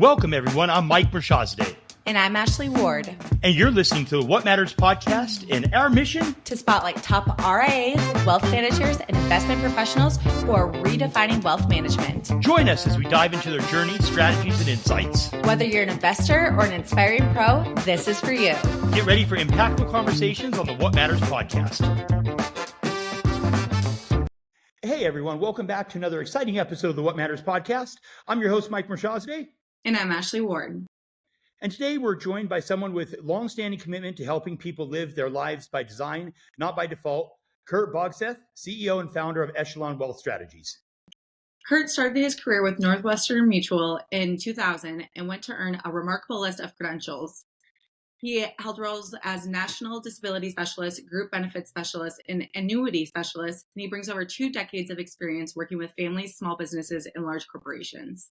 Welcome, everyone. I'm Mike Mirshahzadeh. And I'm Ashley Ward. And you're listening to the What Matters podcast, and our mission to spotlight top RIAs, wealth managers, and investment professionals who are redefining wealth management. Join us as we dive into their journey, strategies, and insights. Whether you're an investor or an inspiring pro, this is for you. Get ready for impactful conversations on the What Matters podcast. Hey, everyone. Welcome back to another exciting episode of the What Matters podcast. I'm your host, Mike Mirshahzadeh. And I'm Ashley Ward. And today we're joined by someone with long-standing commitment to helping people live their lives by design, not by default, Kurt Bogseth, CEO and founder of Echelon Wealth Strategies. Kurt started his career with Northwestern Mutual in 2000 and went to earn a remarkable list of credentials. He held roles as National Disability Specialist, Group Benefits Specialist, and Annuity Specialist, and he brings over 2 decades of experience working with families, small businesses, and large corporations.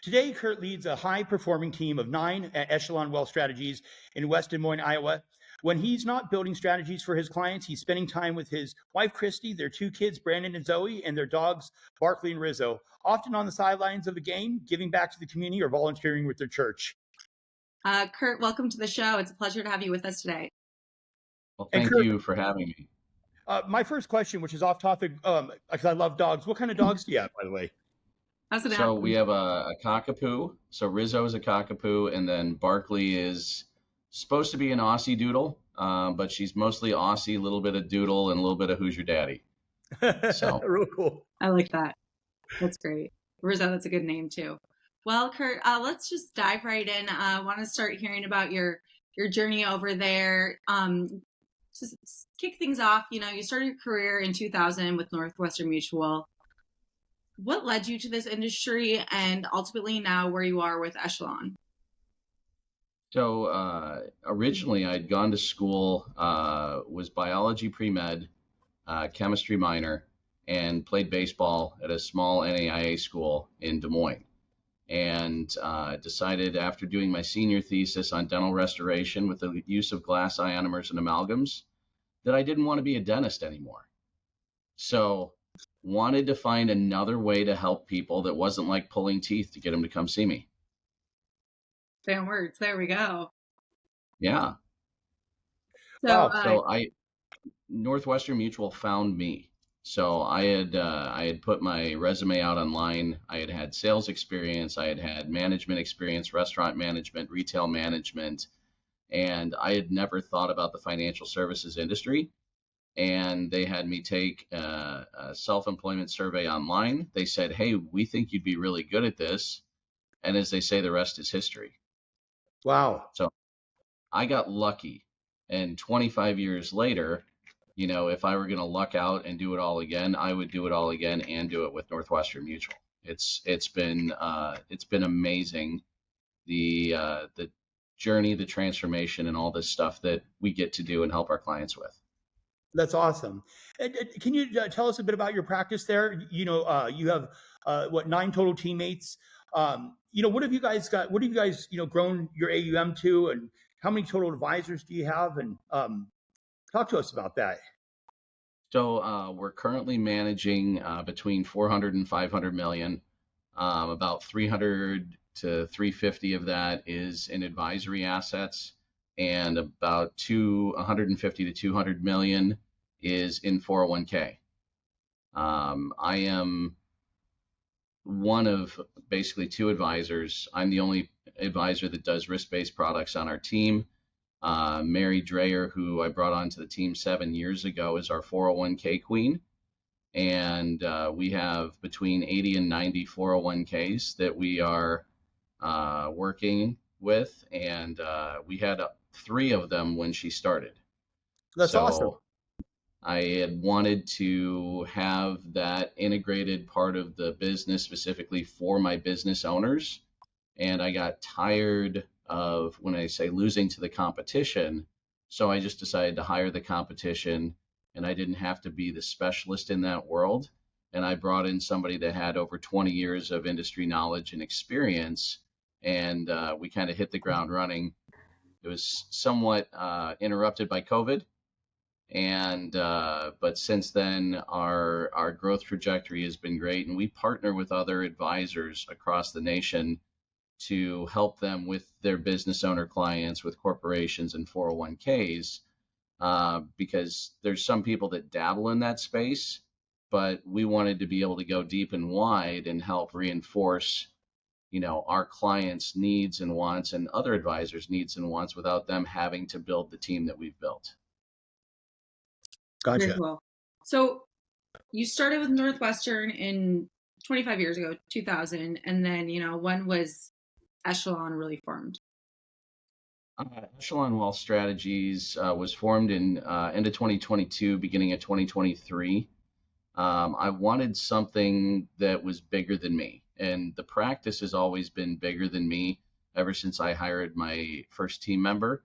Today, Kurt leads a high-performing team of 9 at Echelon Wealth Strategies in West Des Moines, Iowa. When he's not building strategies for his clients, he's spending time with his wife, Christy, their 2 kids, Brandon and Zoe, and their dogs, Barkley and Rizzo, often on the sidelines of a game, giving back to the community or volunteering with their church. Kurt, welcome to the show. It's a pleasure to have you with us today. Well, thank you for having me. My first question, which is off topic, because I love dogs. What kind of dogs do you have, by the way? So we have a cockapoo. So Rizzo is a cockapoo, and then Barkley is supposed to be an Aussie doodle, but she's mostly Aussie, a little bit of doodle, and a little bit of who's your daddy. So real cool. I like that. That's great. Rizzo, that's a good name too. Well, Kurt, let's just dive right in. I want to start hearing about your journey over there. Just kick things off. You know, you started your career in 2000 with Northwestern Mutual. What led you to this industry and ultimately now where you are with Echelon? So originally I'd gone to school, was biology pre-med, chemistry minor, and played baseball at a small NAIA school in Des Moines. And decided after doing my senior thesis on dental restoration with the use of glass ionomers and amalgams that I didn't want to be a dentist anymore. So wanted to find another way to help people that wasn't like pulling teeth to get them to come see me. Fan words. There we go. Yeah. So, Northwestern Mutual found me. So I had put my resume out online. I had sales experience. I had management experience, restaurant management, retail management, and I had never thought about the financial services industry. And they had me take a self-employment survey online. They said, hey, we think you'd be really good at this. And as they say, the rest is history. Wow. So I got lucky. And 25 years later, you know, if I were going to luck out and do it all again, I would do it all again and do it with Northwestern Mutual. It's been amazing. The journey, the transformation, and all this stuff that we get to do and help our clients with. That's awesome. Can you tell us a bit about your practice there? You know, you have 9 total teammates. You know, what have you guys got? What have you guys, grown your AUM to, and how many total advisors do you have? And talk to us about that. So we're currently managing between 400 and 500 million. About 300 to 350 of that is in advisory assets, and about 150 to 200 million is in 401k. I am one of basically 2 advisors. I'm the only advisor that does risk-based products on our team. Mary Dreyer, who I brought onto the team 7 years ago, is our 401k queen. And we have between 80 and 90 401ks that we are working with. And we had 3 of them when she started. That's awesome. I had wanted to have that integrated part of the business specifically for my business owners. And I got tired of, when I say losing to the competition, so I just decided to hire the competition, and I didn't have to be the specialist in that world. And I brought in somebody that had over 20 years of industry knowledge and experience, and we kind of hit the ground running. It was somewhat interrupted by COVID, and but since then our growth trajectory has been great, and we partner with other advisors across the nation to help them with their business owner clients, with corporations and 401ks, because there's some people that dabble in that space, but we wanted to be able to go deep and wide and help reinforce, our clients' needs and wants and other advisors' needs and wants without them having to build the team that we've built. Gotcha. Very cool. So you started with Northwestern in 25 years ago, 2000, and then, when was Echelon really formed? Echelon Wealth Strategies was formed in end of 2022, beginning of 2023. I wanted something that was bigger than me, and the practice has always been bigger than me ever since I hired my first team member.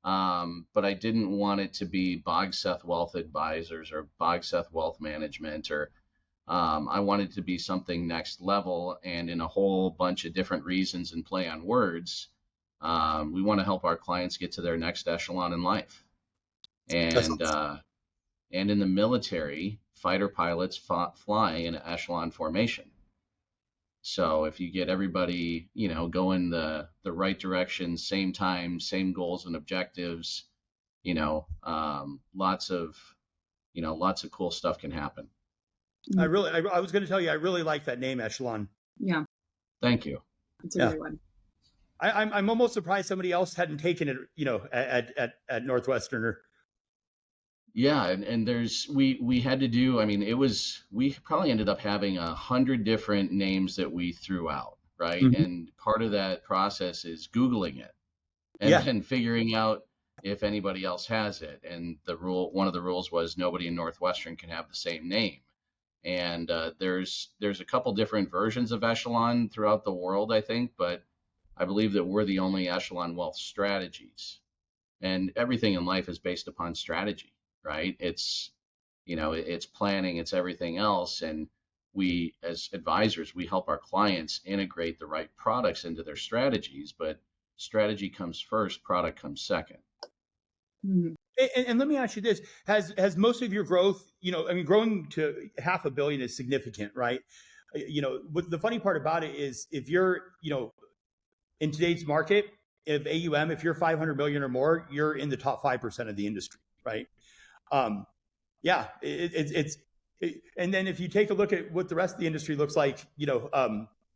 But I didn't want it to be Bogseth Wealth Advisors or Bogseth Wealth Management, or I wanted it to be something next level. And in a whole bunch of different reasons and play on words, we want to help our clients get to their next echelon in life. And in the military, fighter pilots fly in an echelon formation. So if you get everybody, going the right direction, same time, same goals and objectives, lots of cool stuff can happen. I was going to tell you, I really like that name, Echelon. Yeah. Thank you. It's a great one. I'm almost surprised somebody else hadn't taken it, at Northwestern. Yeah, and we had to do, we probably ended up having 100 different names that we threw out, right? Mm-hmm. And part of that process is Googling it and then figuring out if anybody else has it. And one of the rules was nobody in Northwestern can have the same name. And there's a couple different versions of Echelon throughout the world, I think, but I believe that we're the only Echelon Wealth Strategies. And everything in life is based upon strategy. Right? It's planning, it's everything else. And we, as advisors, we help our clients integrate the right products into their strategies, but strategy comes first, product comes second. Mm-hmm. And let me ask you this, has most of your growth, growing to $500 million is significant, right? What the funny part about it is if you're, in today's market, if AUM, if you're 500 million or more, you're in the top 5% of the industry, right? And then if you take a look at what the rest of the industry looks like,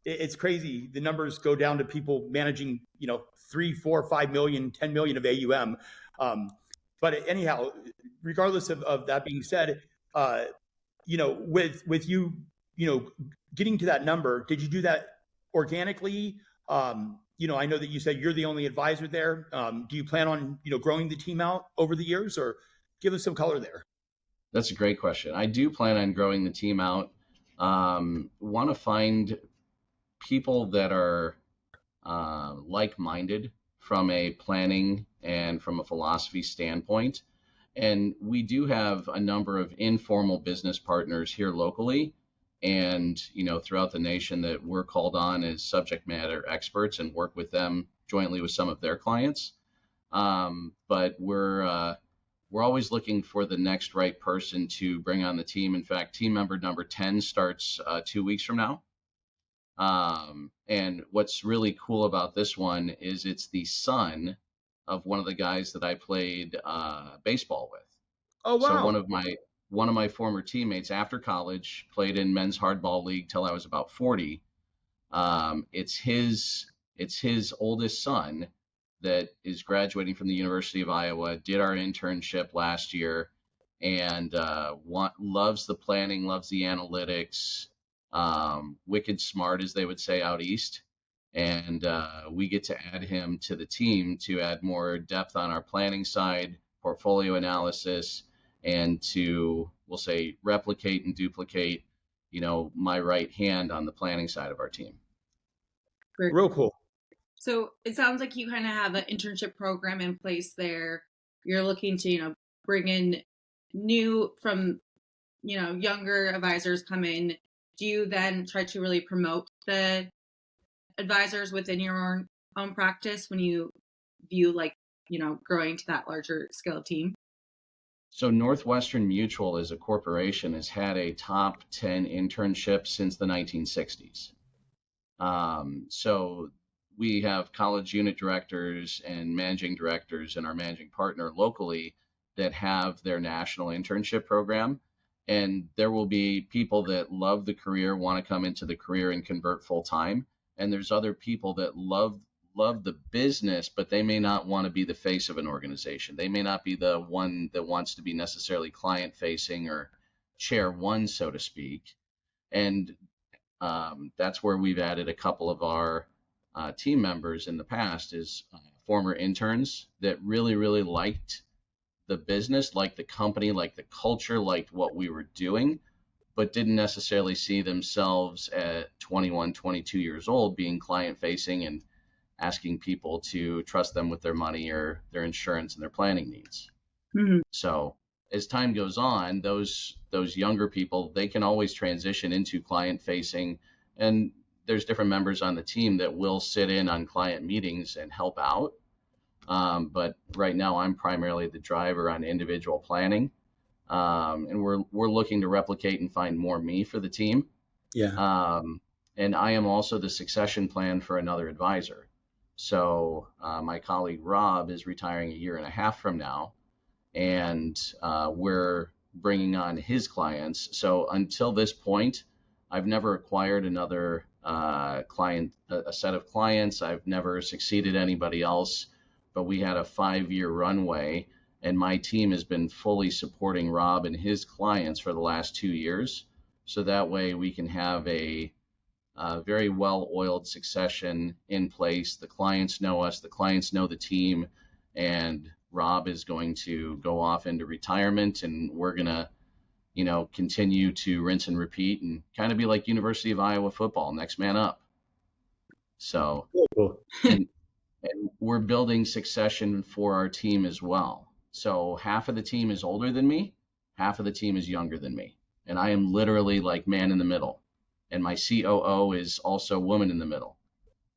it's crazy. The numbers go down to people managing, 3, 4, 5 million, 10 million of AUM. But anyhow, regardless of that being said, with you, getting to that number, did you do that organically? I know that you said you're the only advisor there. Do you plan on, growing the team out over the years, or give us some color there? That's a great question. I do plan on growing the team out. Want to find people that are like-minded from a planning and from a philosophy standpoint. And we do have a number of informal business partners here locally and, throughout the nation that we're called on as subject matter experts and work with them jointly with some of their clients. But we're always looking for the next right person to bring on the team. In fact, team member number 10 starts 2 weeks from now. And what's really cool about this one is it's the son of one of the guys that I played baseball with. Oh, wow. So one of my former teammates after college played in men's hardball league till I was about 40. It's his oldest son that is graduating from the University of Iowa, did our internship last year, and loves the planning, loves the analytics, wicked smart, as they would say out east. And we get to add him to the team to add more depth on our planning side, portfolio analysis, and to, we'll say, replicate and duplicate, my right hand on the planning side of our team. Real cool. So it sounds like you kind of have an internship program in place there. You're looking to, bring in new from, younger advisors come in. Do you then try to really promote the advisors within your own practice when you view growing to that larger scale team? So Northwestern Mutual as a corporation has had a top 10 internship since the 1960s. So we have college unit directors and managing directors and our managing partner locally that have their national internship program. And there will be people that love the career, want to come into the career and convert full time. And there's other people that love the business, but they may not want to be the face of an organization. They may not be the one that wants to be necessarily client facing or chair one, so to speak. And that's where we've added a couple of our team members in the past is former interns that really, really liked the business, liked the company, liked the culture, liked what we were doing, but didn't necessarily see themselves at 21, 22 years old being client facing and asking people to trust them with their money or their insurance and their planning needs. Mm-hmm. So as time goes on, those younger people, they can always transition into client facing, and there's different members on the team that will sit in on client meetings and help out. But right now I'm primarily the driver on individual planning. And we're looking to replicate and find more me for the team. Yeah. And I am also the succession plan for another advisor. So my colleague Rob is retiring a year and a half from now, and we're bringing on his clients. So until this point, I've never acquired another client, a set of clients. I've never succeeded anybody else, but we had a 5-year runway, and my team has been fully supporting Rob and his clients for the last 2 years. So that way we can have a very well-oiled succession in place. The clients know us, the clients know the team, and Rob is going to go off into retirement, and we're going to, continue to rinse and repeat and kind of be like University of Iowa football, next man up. So, and we're building succession for our team as well. So half of the team is older than me, half of the team is younger than me. And I am literally like man in the middle. And my COO is also woman in the middle.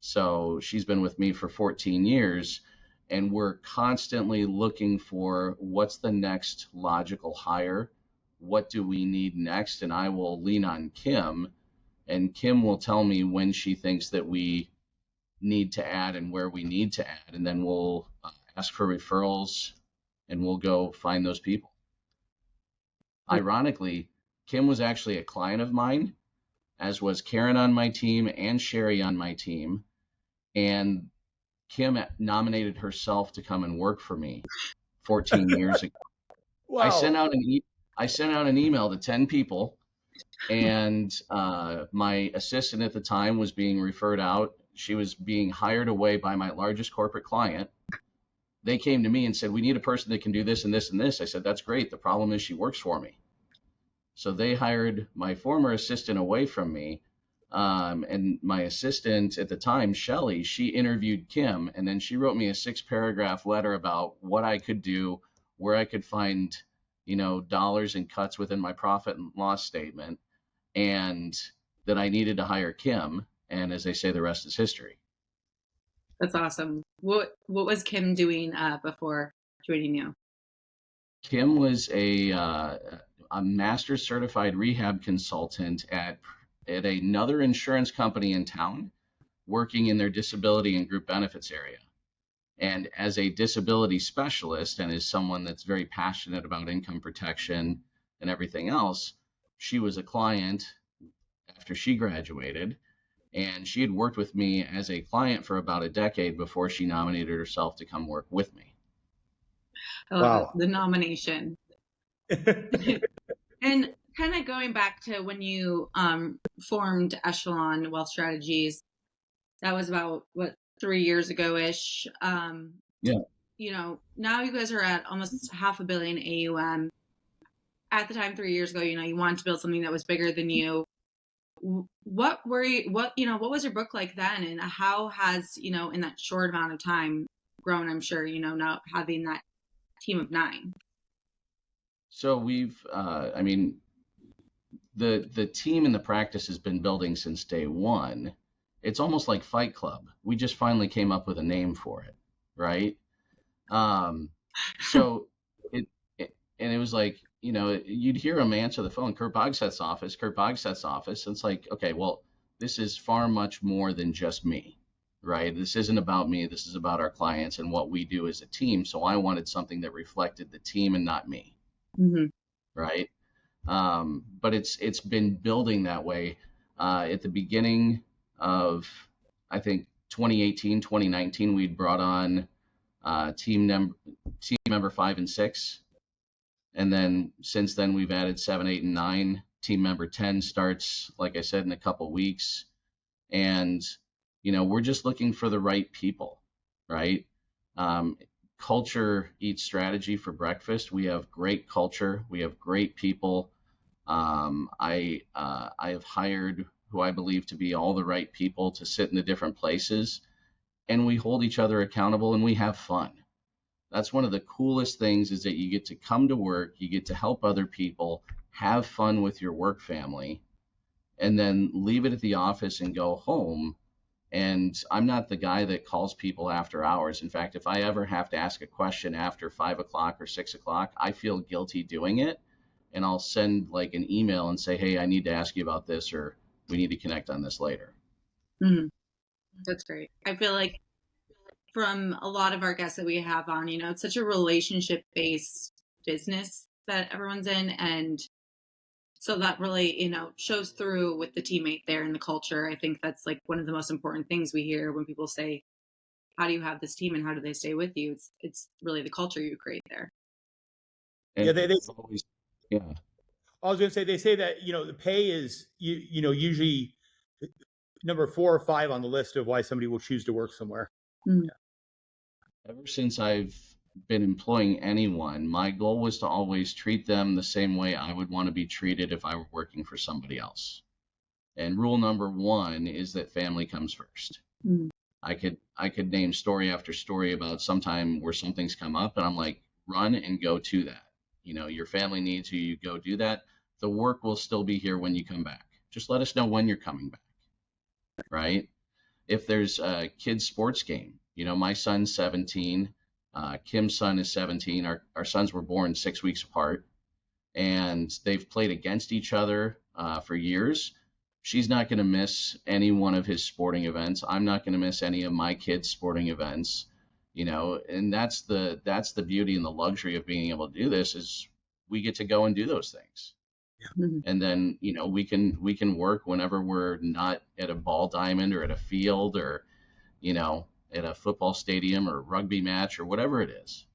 So she's been with me for 14 years, and we're constantly looking for what's the next logical hire. What do we need next? And I will lean on Kim, and Kim will tell me when she thinks that we need to add and where we need to add. And then we'll ask for referrals and we'll go find those people. Ironically, Kim was actually a client of mine, as was Karen on my team and Sherry on my team. And Kim nominated herself to come and work for me 14 years ago. Wow. I sent out an email to 10 people, and my assistant at the time was being referred out. She was being hired away by my largest corporate client. They came to me and said, we need a person that can do this and this and this. I said, that's great. The problem is she works for me. So they hired my former assistant away from me. And my assistant at the time, Shelly, she interviewed Kim, and then she wrote me a 6-paragraph letter about what I could do, where I could find, dollars and cuts within my profit and loss statement, and that I needed to hire Kim. And as they say, the rest is history. That's awesome. What was Kim doing before joining you? Kim was a master certified rehab consultant at another insurance company in town, working in their disability and group benefits area. And as a disability specialist, and as someone that's very passionate about income protection and everything else, she was a client after she graduated, and she had worked with me as a client for about a decade before she nominated herself to come work with me. Wow. The nomination. And kind of going back to when you formed Echelon Wealth Strategies, that was about 3 years ago-ish. Yeah. Now you guys are at almost $500 million AUM. At the time, 3 years ago, you wanted to build something that was bigger than you. What was your book like then, and how has, in that short amount of time grown, I'm sure, now having that team of 9? So we've, the team and the practice has been building since day one. It's almost like Fight Club. We just finally came up with a name for it, right? So it was like, you'd hear him answer the phone, Kurt Bogseth's office. And it's like, okay, well, this is far much more than just me. right? This isn't about me. This is about our clients and what we do as a team. So I wanted something that reflected the team and not me, Mm-hmm. right? But it's been building that way. At the beginning of, I think, 2018, 2019, we'd brought on team member 5 and 6. And then since then, we've added 7, 8, and 9. Team member 10 starts, like I said, in a couple weeks. And, we're just looking for the right people, right? Culture eats strategy for breakfast. We have great culture. We have great people. I have hired who I believe to be all the right people to sit in the different places, and we hold each other accountable and we have fun. That's one of the coolest things, is that you get to come to work, you get to help other people, have fun with your work family, and then leave it at the office and go home. And I'm not the guy that calls people after hours. In fact, if I ever have to ask a question after 5 o'clock or 6 o'clock, I feel guilty doing it. And I'll send like an email and say, hey, I need to ask you about this, or we need to connect on this later. Mm-hmm. That's great. I feel like from a lot of our guests that we have on, it's such a relationship-based business that everyone's in. And so that really, shows through with the teammate there and the culture. I think that's like one of the most important things we hear when people say, how do you have this team and how do they stay with you? It's really the culture you create there. And Yeah, they always, yeah. I was going to say, they say that, the pay is, usually number 4 or 5 on the list of why somebody will choose to work somewhere. Mm-hmm. Ever since I've been employing anyone, my goal was to always treat them the same way I would want to be treated if I were working for somebody else. And rule number 1 is that family comes first. Mm-hmm. I could name story after story about sometime where something's come up, and I'm like, run and go to that. Your family needs you, you go do that. The work will still be here when you come back. Just let us know when you're coming back, right? If there's a kid's sports game, my son's 17, Kim's son is 17. Our sons were born 6 weeks apart, and they've played against each other for years. She's not going to miss any one of his sporting events. I'm not going to miss any of my kids' sporting events. And that's the beauty and the luxury of being able to do this, is we get to go and do those things. Mm-hmm. And then, we can work whenever we're not at a ball diamond or at a field or, at a football stadium or rugby match or whatever it is.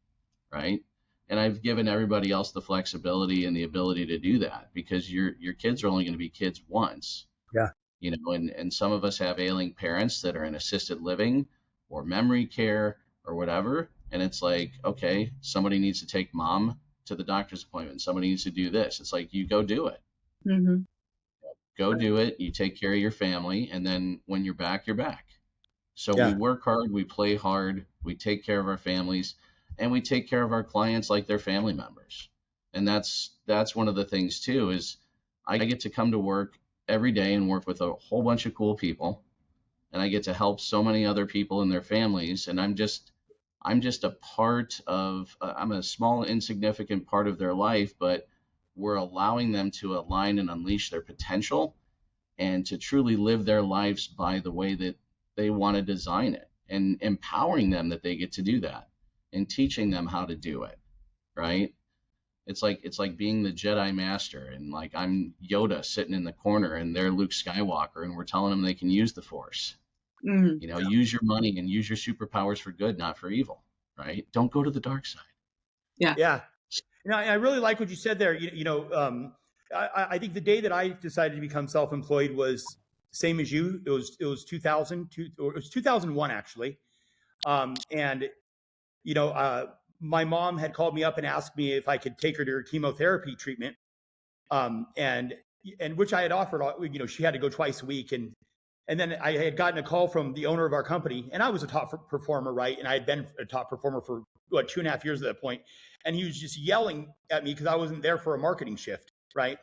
Right. And I've given everybody else the flexibility and the ability to do that, because your kids are only going to be kids once. Yeah. And some of us have ailing parents that are in assisted living or memory care or whatever. And it's like, okay, somebody needs to take mom to the doctor's appointment. Somebody needs to do this. It's like, you go do it. Mm-hmm. Go do it. You take care of your family. And then when you're back, you're back. So Yeah. we work hard, we play hard, we take care of our families, and we take care of our clients like they're family members. And that's one of the things too, is I get to come to work every day and work with a whole bunch of cool people. And I get to help so many other people and their families. And I'm just a part of, I'm a small, insignificant part of their life, but we're allowing them to align and unleash their potential and to truly live their lives by the way that they want to design it, and empowering them that they get to do that and teaching them how to do it. Right. It's like being the Jedi master, and like I'm Yoda sitting in the corner and they're Luke Skywalker, and we're telling them they can use the Force. Mm-hmm. Use your money and use your superpowers for good, not for evil, right? Don't go to the dark side. Yeah. Yeah. I really like what you said there. I think the day that I decided to become self-employed was same as you. It was 2002, or it was 2001 actually. My mom had called me up and asked me if I could take her to her chemotherapy treatment. And which I had offered, she had to go twice a week. And then I had gotten a call from the owner of our company, and I was a top performer, right? And I had been a top performer for 2.5 years at that point. And he was just yelling at me because I wasn't there for a marketing shift, right?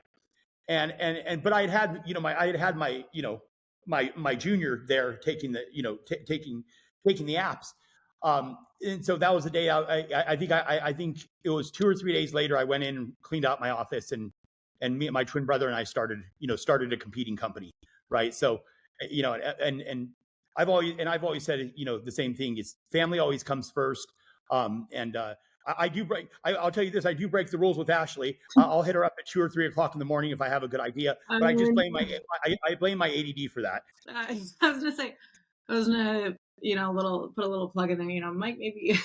But I had my junior there taking the taking the apps. And so that was the day I think it was 2 or 3 days later, I went in and cleaned out my office, and me and my twin brother and I started a competing company, right? So, and I've always said, the same thing is family always comes first. I do break. I'll tell you this: I do break the rules with Ashley. I'll hit her up at 2 or 3 o'clock in the morning if I have a good idea. But I just blame I blame my ADD for that. I was gonna say, put a little plug in there. Mike, maybe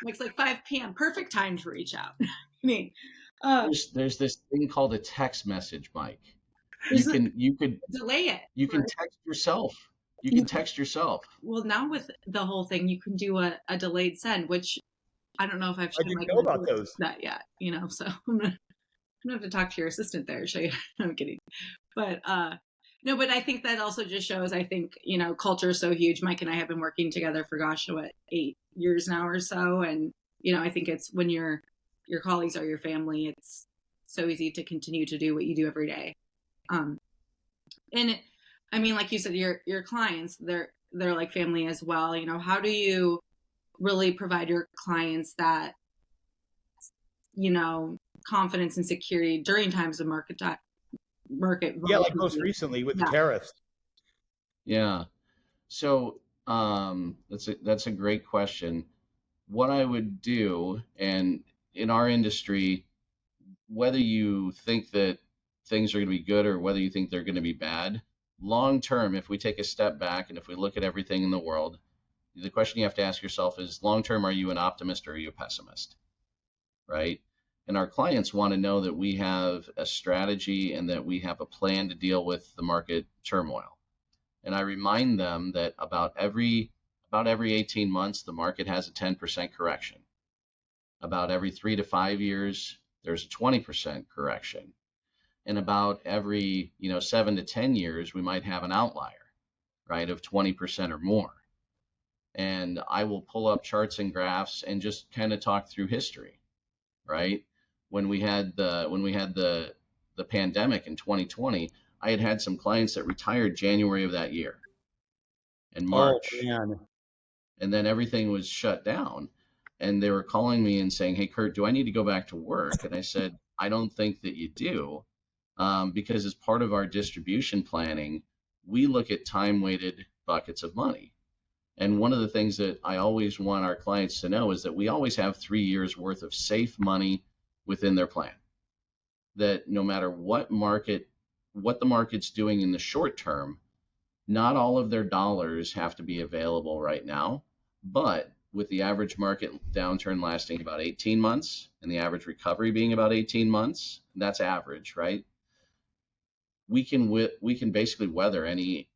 Mike's like 5 p.m. perfect time to reach out. I mean, there's this thing called a text message, Mike. You could delay it. You can text yourself. You can text yourself. Well, now with the whole thing, you can do a delayed send, which I don't know if I've shown Mike about those that yet. So I'm gonna have to talk to your assistant there. Show you. No, I'm kidding. But no, but I think that also just shows. I think culture is so huge. Mike and I have been working together for 8 years now or so, and I think it's when your colleagues are your family, it's so easy to continue to do what you do every day. Like you said, your clients, they're like family as well. How do you really provide your clients that, confidence and security during times of market. Yeah, like most recently with the tariffs. Yeah. So that's a great question. What I would do, and in our industry, whether you think that things are going to be good or whether you think they're going to be bad, long term, if we take a step back and if we look at everything in the world, the question you have to ask yourself is, long term, are you an optimist or are you a pessimist? Right? And our clients want to know that we have a strategy and that we have a plan to deal with the market turmoil. And I remind them that about every 18 months, the market has a 10% correction. About every 3 to 5 years, there's a 20% correction. And about every 7 to 10 years, we might have an outlier, right, of 20% or more. And I will pull up charts and graphs and just kind of talk through history, right? When we had the pandemic in 2020, I had some clients that retired January of that year, and March, and then everything was shut down, and they were calling me and saying, "Hey, Kurt, do I need to go back to work?" And I said, "I don't think that you do, because as part of our distribution planning, we look at time-weighted buckets of money." And one of the things that I always want our clients to know is that we always have 3 years worth of safe money within their plan. That no matter what the market's doing in the short term, not all of their dollars have to be available right now. But with the average market downturn lasting about 18 months and the average recovery being about 18 months, that's average, right? We can basically weather any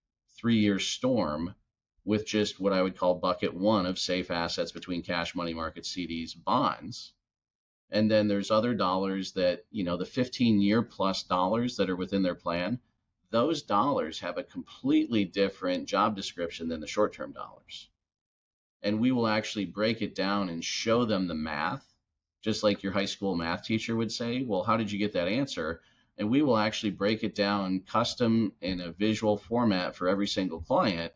3-year storm with just what I would call bucket one of safe assets between cash, money market, CDs, bonds. And then there's other dollars that, the 15-year plus dollars that are within their plan, those dollars have a completely different job description than the short-term dollars. And we will actually break it down and show them the math, just like your high school math teacher would say, well, how did you get that answer? And we will actually break it down custom in a visual format for every single client.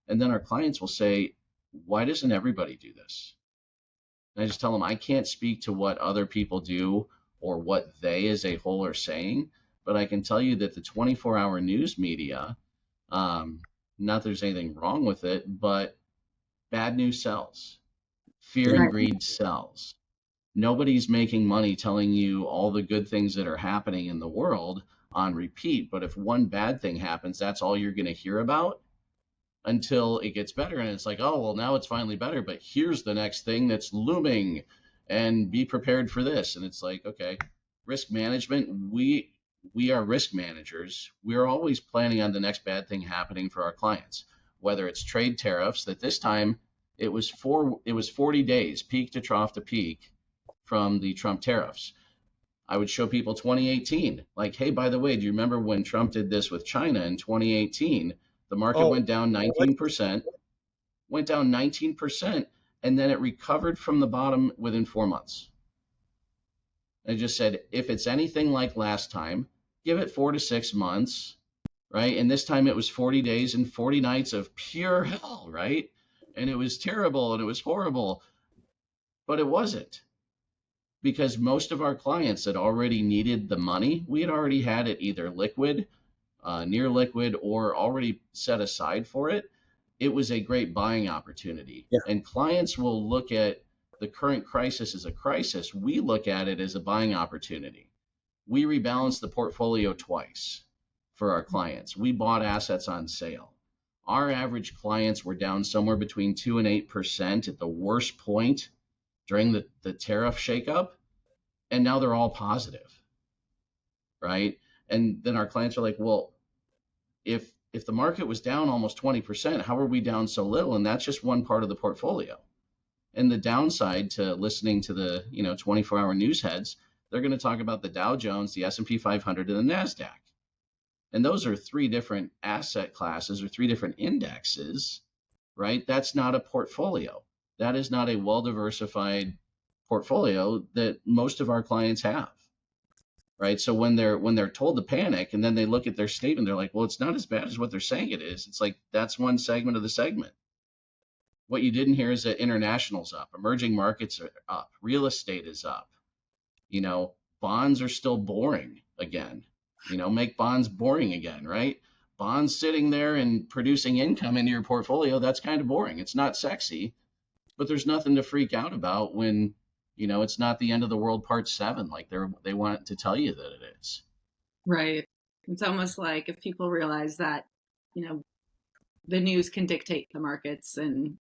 And then our clients will say, why doesn't everybody do this? And I just tell them, I can't speak to what other people do or what they as a whole are saying, but I can tell you that the 24-hour news media, not that there's anything wrong with it, but bad news sells. Fear and greed sells. Nobody's making money telling you all the good things that are happening in the world on repeat, but if one bad thing happens, that's all you're going to hear about until it gets better. And it's like, oh, well, now it's finally better, but here's the next thing that's looming and be prepared for this. And it's like, okay, risk management, we are risk managers. We're always planning on the next bad thing happening for our clients, whether it's trade tariffs, that this time it was 40 days, peak to trough to peak from the Trump tariffs. I would show people 2018, like, hey, by the way, do you remember when Trump did this with China in 2018? The market went down 19%, and then it recovered from the bottom within 4 months. I just said, if it's anything like last time, give it 4 to 6 months, right? And this time it was 40 days and 40 nights of pure hell, right? And it was terrible and it was horrible, but it wasn't. Because most of our clients that already needed the money, we had already had it either liquid, near liquid, or already set aside for it. it was a great buying opportunity. Yeah. And clients will look at the current crisis as a crisis. We look at it as a buying opportunity. We rebalanced the portfolio twice for our clients. We bought assets on sale. Our average clients were down somewhere between 2 and 8% at the worst point during the tariff shakeup. And now they're all positive, right? And then our clients are like, well, if the market was down almost 20%, how are we down so little? And that's just one part of the portfolio. And the downside to listening to the 24-hour news heads, they're going to talk about the Dow Jones, the S&P 500, and the NASDAQ. And those are three different asset classes or three different indexes, right? That's not a portfolio. That is not a well-diversified portfolio that most of our clients have, right? So when they're told to panic and then they look at their statement, they're like, well, it's not as bad as what they're saying it is. It's like, that's one segment of the segment. What you didn't hear is that international's up, emerging markets are up, real estate is up, bonds are still boring again, make bonds boring again, right? Bonds sitting there and producing income into your portfolio, that's kind of boring. It's not sexy, but there's nothing to freak out about when, it's not the end of the world part 7, like they want to tell you that it is. Right. It's almost like if people realize that, the news can dictate the markets and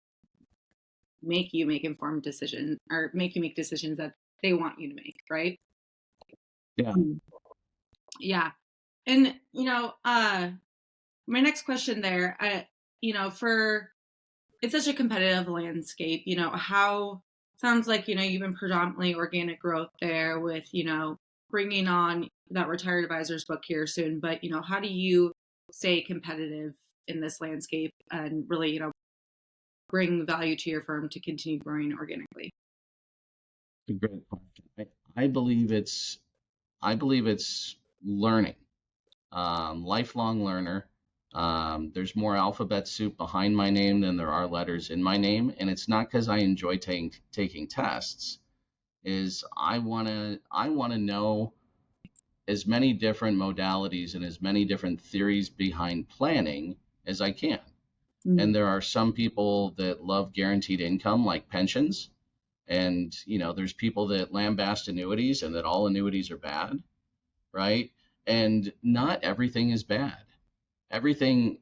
make you make informed decisions or make you make decisions that they want you to make, right? Yeah. Yeah. And, my next question there, it's such a competitive landscape, how sounds like, you've been predominantly organic growth there with, bringing on that retired advisors book here soon, but, how do you stay competitive in this landscape and really, bring value to your firm to continue growing organically? A great question. I believe it's learning, lifelong learner. There's more alphabet soup behind my name than there are letters in my name, and it's not because I enjoy taking tests. Is I want to know as many different modalities and as many different theories behind planning as I can. Mm-hmm. And there are some people that love guaranteed income, like pensions. And, there's people that lambast annuities and that all annuities are bad, right? And not everything is bad. Everything,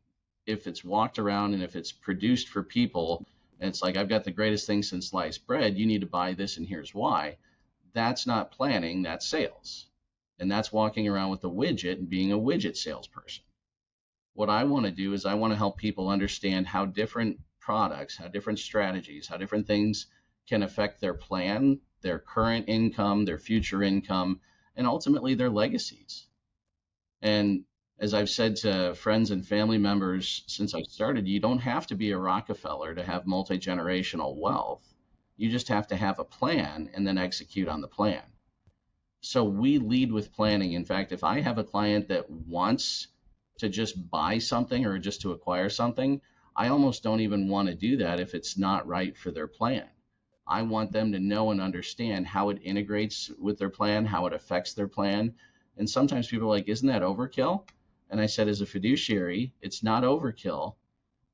if it's walked around and if it's produced for people, and it's like, I've got the greatest thing since sliced bread, you need to buy this and here's why. That's not planning, that's sales. And that's walking around with a widget and being a widget salesperson. What I want to do is I want to help people understand how different products, how different strategies, how different things can affect their plan, their current income, their future income, and ultimately their legacies. And as I've said to friends and family members since I started, you don't have to be a Rockefeller to have multi-generational wealth. You just have to have a plan and then execute on the plan. So we lead with planning. In fact, if I have a client that wants to just buy something or just to acquire something, I almost don't even want to do that if it's not right for their plan. I want them to know and understand how it integrates with their plan, how it affects their plan. And sometimes people are like, isn't that overkill? And I said, as a fiduciary, it's not overkill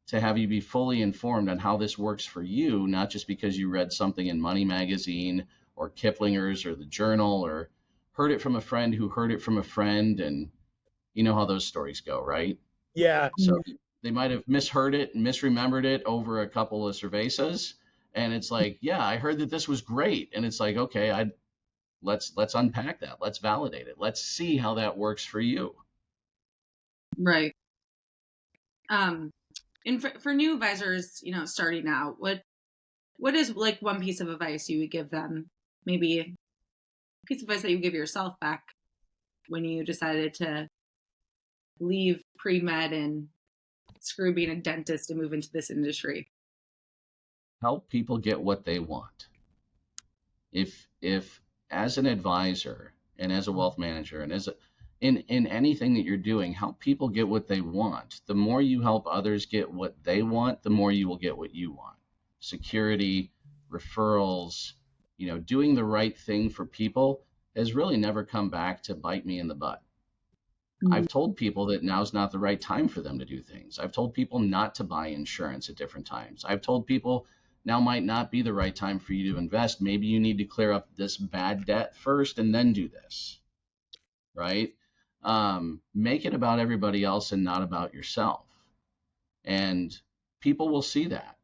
to have you be fully informed on how this works for you, not just because you read something in Money Magazine or Kiplinger's or the Journal or heard it from a friend who heard it from a friend. And you know how those stories go, right? Yeah. So they might have misheard it and misremembered it over a couple of cervezas. And it's like, yeah, I heard that this was great. And it's like, okay, let's unpack that. Let's validate it. Let's see how that works for you. Right. And for new advisors, starting out, what is like one piece of advice you would give them? Maybe a piece of advice that you give yourself back when you decided to leave pre-med and screw being a dentist and move into this industry? Help people get what they want. If as an advisor and as a wealth manager and in anything that you're doing, help people get what they want. The more you help others get what they want, the more you will get what you want. Security, referrals, doing the right thing for people has really never come back to bite me in the butt. I've told people that now's not the right time for them to do things. I've told people not to buy insurance at different times. I've told people now might not be the right time for you to invest. Maybe you need to clear up this bad debt first and then do this, right? Make it about everybody else and not about yourself. And people will see that.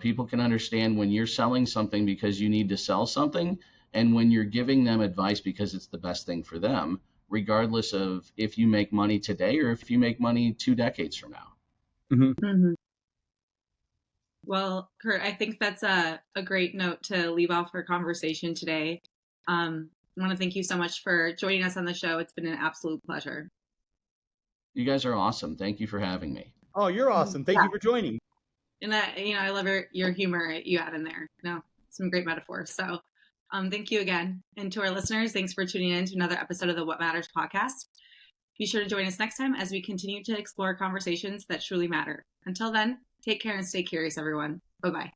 People can understand when you're selling something because you need to sell something, and when you're giving them advice because it's the best thing for them, regardless of if you make money today or if you make money 2 decades from now. Mm-hmm. Well, Kurt, I think that's a great note to leave off our conversation today. I want to thank you so much for joining us on the show. It's been an absolute pleasure. You guys are awesome. Thank you for having me. Oh, you're awesome. Thank you for joining. And I love your humor you add in there. Some great metaphors. So thank you again. And to our listeners, thanks for tuning in to another episode of the What Matters podcast. Be sure to join us next time as we continue to explore conversations that truly matter. Until then, take care and stay curious, everyone. Bye-bye.